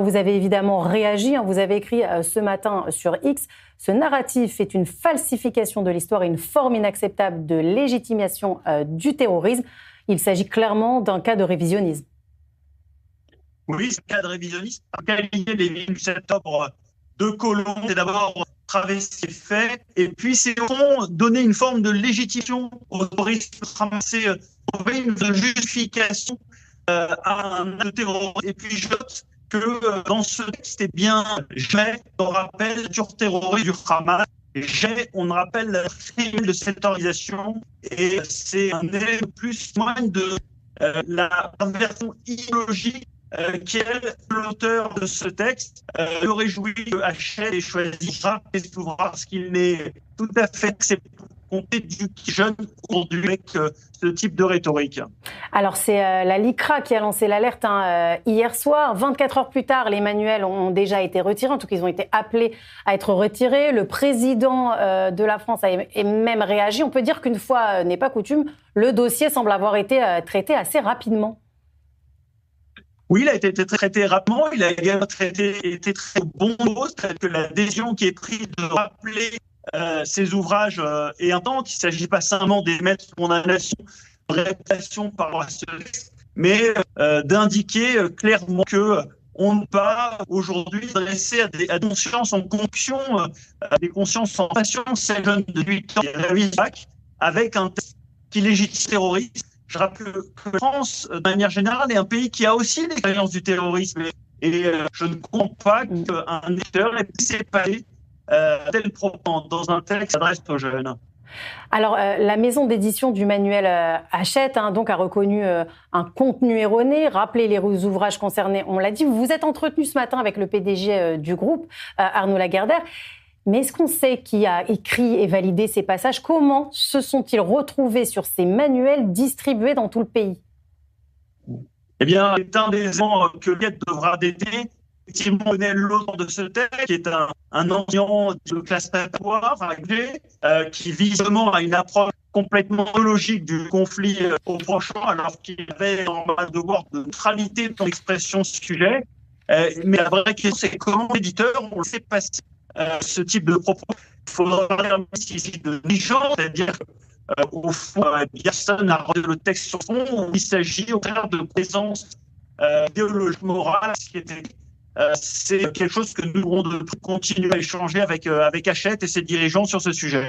vous avez évidemment réagi, vous avez écrit ce matin sur X: ce narratif est une falsification de l'histoire et une forme inacceptable de légitimation du terrorisme. Il s'agit clairement d'un cas de révisionnisme. Oui, c'est un cas de révisionnisme. Qualifier les 17 octobre de colons, c'est d'abord travestir les faits, et puis c'est au fond donner une forme de légitimation au terrorisme, ramasser, trouver une justification à un acte terroriste. Et puis je note que dans ce texte, eh bien, jamais on rappelle sur terroriste du Hamas, jamais on rappelle la crime de cette organisation, et c'est un élément de plus témoigne de la version idéologique quel l'auteur de ce texte se réjouit que Hachette ait choisi cet ouvrage parce qu'il n'est tout à fait accepté du jeune aujourd'hui avec ce type de rhétorique. Alors c'est la LICRA qui a lancé l'alerte hier soir. 24 heures plus tard, les manuels ont déjà été retirés. En tout cas, ils ont été appelés à être retirés. Le président de la France a même réagi. On peut dire qu'une fois n'est pas coutume, le dossier semble avoir été traité assez rapidement. Oui, il a été traité rapidement. Il a également été très bon mot, c'est-à-dire que l'adhésion qui est prise de rappeler ces ouvrages est intense. Il ne s'agit pas simplement d'émettre une condamnation, une réputation par rapport à ce texte, mais d'indiquer clairement que on ne peut pas aujourd'hui dresser à des consciences en conjonction, à des consciences en passion, ces jeunes de 8 ans qui révisent avec un texte qui légitime le terrorisme. Je rappelle que la France, de manière générale, est un pays qui a aussi l'expérience du terrorisme. Et je ne comprends pas qu'un éditeur ait pu séparer tel propos dans un texte qui s'adresse aux jeunes. Alors, la maison d'édition du manuel Hachette donc a reconnu un contenu erroné, rappelé les ouvrages concernés, on l'a dit. Vous vous êtes entretenu ce matin avec le PDG du groupe, Arnaud Lagardère. Mais est-ce qu'on sait qui a écrit et validé ces passages? Comment se sont-ils retrouvés sur ces manuels distribués dans tout le pays? Eh bien, c'est un des éléments que l'État devra dater. Effectivement, on connaît l'auteur de ce texte, qui est un enseignant de classe préparatoire, qui vise vraiment à une approche complètement logique du conflit au Proche-Orient, alors qu'il avait un devoir de neutralité dans l'expression de ce sujet. Mais la vraie question, c'est comment l'éditeur, on le fait passer ce type de propos. Il faudra parler ici de négligence, c'est-à-dire au fond, personne n'a rendu le texte sur fond, où il s'agit au contraire de présence idéologique morale, ce qui était c'est quelque chose que nous devrons continuer à échanger avec Hachette et ses dirigeants sur ce sujet.